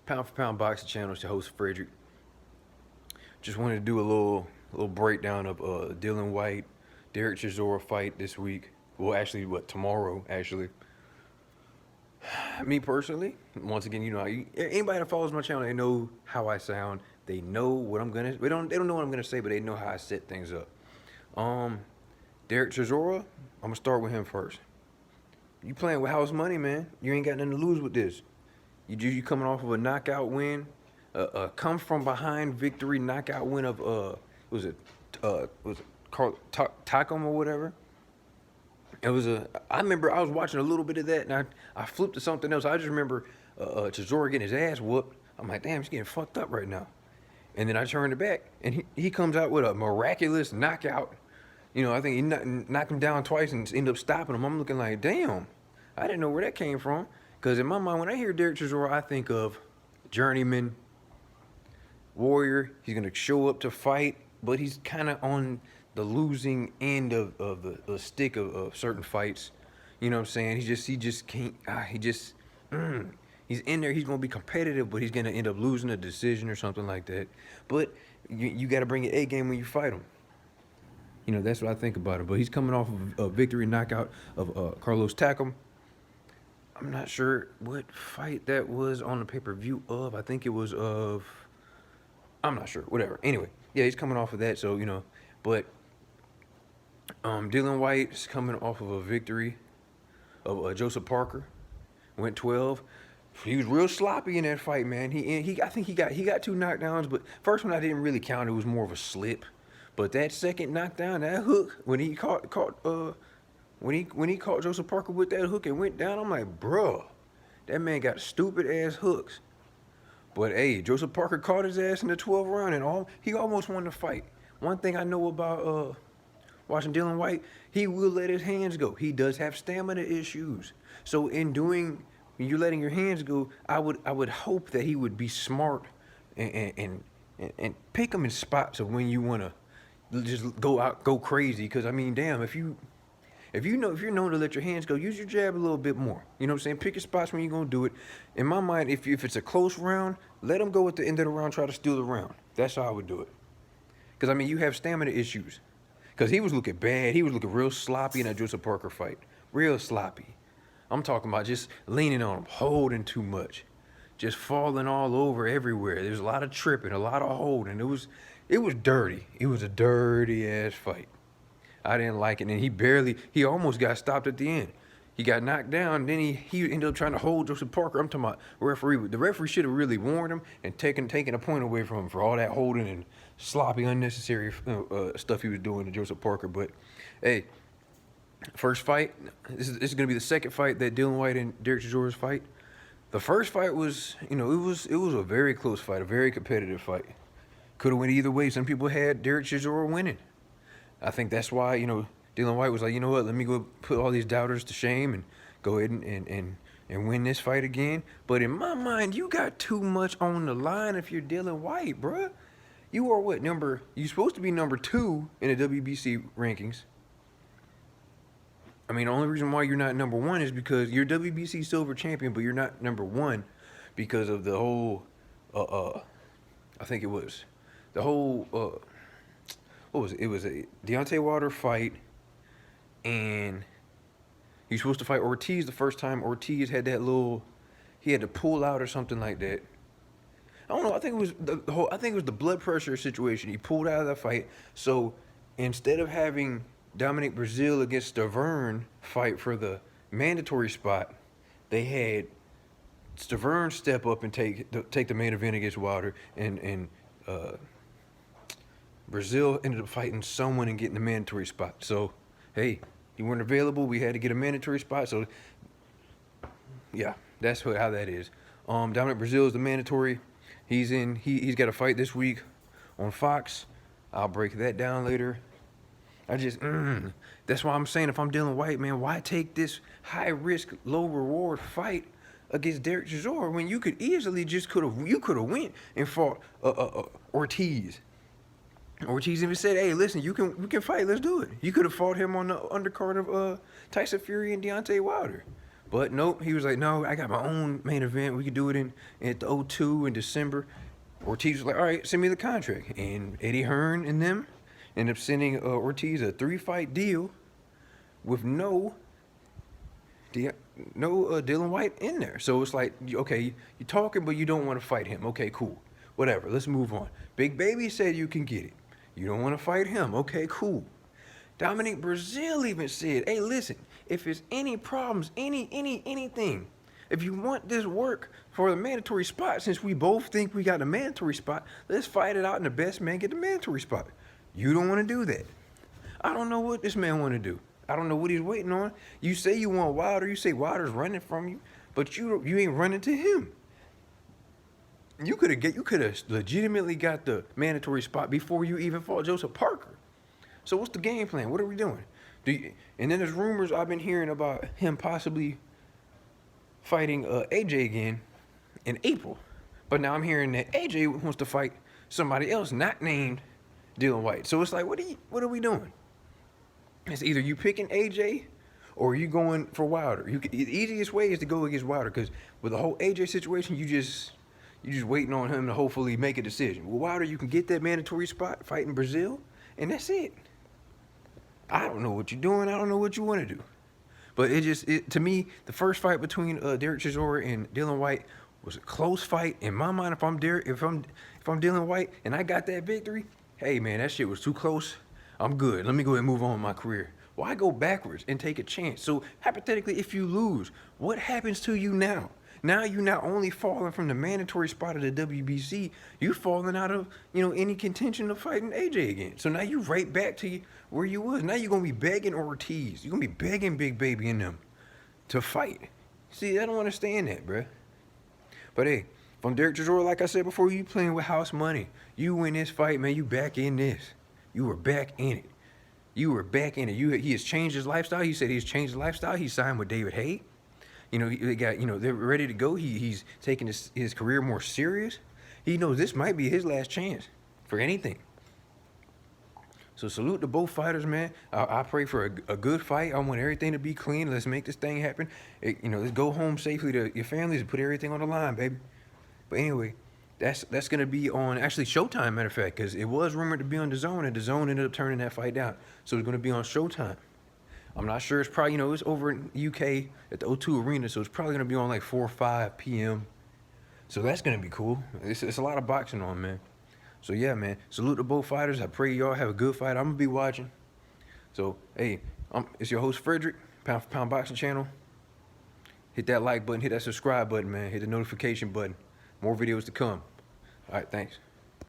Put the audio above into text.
Pound for Pound Boxing Channel. It's your host Frederick. Just wanted to do a little breakdown of Dillian Whyte, Derek Chisora fight this week. Well, actually, tomorrow? Actually, me personally, once again, anybody that follows my channel, they know how I sound. They know what I'm gonna. They don't know what I'm gonna say, but they know how I set things up. Um, Derek Chisora, I'm gonna start with him first. You playing with house money, man. You ain't got nothing to lose with this. You coming off of a knockout win, come from behind victory knockout win of was it Carl Tacom or whatever. It was I remember I was watching a little bit of that, and I flipped to something else. I just remember Chisora getting his ass whooped. I'm like, damn, he's getting fucked up right now. And then I turned it back, and he comes out with a miraculous knockout. I think he knocked him down twice and ended up stopping him. I'm looking like, damn, I didn't know where that came from. Because in my mind, when I hear Derek Chisora, I think of journeyman, warrior. He's going to show up to fight, but he's kind of on the losing end of the stick of certain fights. You know what I'm saying? He just can't, he's in there. He's going to be competitive, but he's going to end up losing a decision or something like that. But you got to bring your A game when you fight him. That's what I think about it. But he's coming off of a victory knockout of Carlos Takam. I'm not sure what fight that was on the pay-per-view of. I think it was of... I'm not sure. Whatever. Anyway, yeah, he's coming off of that, so, But Dillian Whyte is coming off of a victory of Joseph Parker. Went 12. He was real sloppy in that fight, man. I think he got two knockdowns, but first one I didn't really count. It was more of a slip. But that second knockdown, that hook, when he caught Joseph Parker with that hook and went down, I'm like, bruh, that man got stupid ass hooks. But hey, Joseph Parker caught his ass in the 12th round and he almost won the fight. One thing I know about watching Dillian Whyte, he will let his hands go. He does have stamina issues. So when you're letting your hands go, I would hope that he would be smart and pick them in spots of when you want to just go crazy. Because damn, if you're known to let your hands go, use your jab a little bit more. You know what I'm saying? Pick your spots when you're going to do it. In my mind, if it's a close round, let him go at the end of the round, try to steal the round. That's how I would do it. Because, you have stamina issues. Because he was looking bad. He was looking real sloppy in that Joseph Parker fight. Real sloppy. I'm talking about just leaning on him, holding too much. Just falling all over everywhere. There's a lot of tripping, a lot of holding. It was dirty. It was a dirty-ass fight. I didn't like it, and he almost got stopped at the end. He got knocked down, then he ended up trying to hold Joseph Parker. I'm talking about referee. The referee should have really warned him and taken a point away from him for all that holding and sloppy, unnecessary stuff he was doing to Joseph Parker. But, hey, first fight, this is going to be the second fight that Dillian Whyte and Derek Chisora's fight. The first fight was, it was a very close fight, a very competitive fight. Could have went either way. Some people had Derek Chisora winning. I think that's why, Dillian Whyte was like, you know what, let me go put all these doubters to shame and go ahead and win this fight again. But in my mind, you got too much on the line if you're Dillian Whyte, bruh. You are you're supposed to be number 2 in the WBC rankings. The only reason why you're not number 1 is because you're WBC silver champion, but you're not number 1 because of the whole, I think it was, the whole, what was it? It was a Deontay Wilder fight, and he was supposed to fight Ortiz the first time. Ortiz had he had to pull out or something like that. I don't know. I think it was I think it was the blood pressure situation. He pulled out of the fight. So instead of having Dominic Breazeale against Stavern fight for the mandatory spot, they had Stavern step up and take the main event against Wilder, and Breazeale ended up fighting someone and getting the mandatory spot. So, hey, he weren't available. We had to get a mandatory spot. So, yeah, that's how that is. Dominic Breazeale is the mandatory. He's got a fight this week on Fox. I'll break that down later. That's why I'm saying, if I'm Dillian Whyte, man, why take this high risk, low reward fight against Derek Chisora when you could easily went and fought Ortiz. Ortiz even said, hey, listen, we can fight, let's do it. You could have fought him on the undercard of Tyson Fury and Deontay Wilder. But nope, he was like, no, I got my own main event. We could do it in at the O2 in December. Ortiz was like, all right, send me the contract. And Eddie Hearn and them ended up sending Ortiz a 3-fight deal with no Dillian Whyte in there. So it's like, okay, you're talking, but you don't want to fight him. Okay, cool. Whatever, let's move on. Big Baby said you can get it. You don't want to fight him. Okay, cool. Dominic Brazil even said, hey, listen, if there's any problems, anything, if you want this work for the mandatory spot, since we both think we got the mandatory spot, let's fight it out and the best man get the mandatory spot. You don't want to do that. I don't know what this man want to do. I don't know what he's waiting on. You say you want Wilder. You say Wilder's running from you, but you ain't running to him. You could have legitimately got the mandatory spot before you even fought Joseph Parker. So what's the game plan? What are we doing? And then there's rumors I've been hearing about him possibly fighting AJ again in April. But now I'm hearing that AJ wants to fight somebody else not named Dillian Whyte. So it's like, what are we doing? It's either you picking AJ or you going for Wilder. The easiest way is to go against Wilder, because with the whole AJ situation, you just waiting on him to hopefully make a decision. With Wilder, you can get that mandatory spot fighting Brazil, and that's it. I don't know what you're doing. I don't know what you want to do. But to me, the first fight between Derek Chisora and Dillian Whyte was a close fight. In my mind, if I'm Dillian Whyte and I got that victory, hey man, that shit was too close. I'm good. Let me go ahead and move on with my career. Why go backwards and take a chance? So hypothetically, if you lose, what happens to you now? Now you're not only falling from the mandatory spot of the WBC, you falling out of any contention of fighting AJ again. So now you right back to where you was. Now you're gonna be begging Ortiz. You're gonna be begging Big Baby and them to fight. See, I don't understand that, bruh. But hey, from Derek Chisora, like I said before, you playing with house money. You win this fight, man. You back in this. You were back in it. You were back in it. He has changed his lifestyle. He said he's changed his lifestyle. He signed with David Haye. They got, they're ready to go. He's taking his career more serious. He knows this might be his last chance for anything. So salute to both fighters, man. I pray for a good fight. I want everything to be clean. Let's make this thing happen. Let's go home safely to your families and put everything on the line, baby. But anyway, that's going to be on actually Showtime, matter of fact, because it was rumored to be on DAZN, and DAZN ended up turning that fight down. So it's going to be on Showtime. I'm not sure. It's probably, it's over in the UK at the O2 Arena, so it's probably going to be on like 4 or 5 p.m. So that's going to be cool. It's a lot of boxing on, man. So, yeah, man, salute to both fighters. I pray y'all have a good fight. I'm going to be watching. So, hey, it's your host, Frederick, Pound for Pound Boxing Channel. Hit that like button. Hit that subscribe button, man. Hit the notification button. More videos to come. All right, thanks.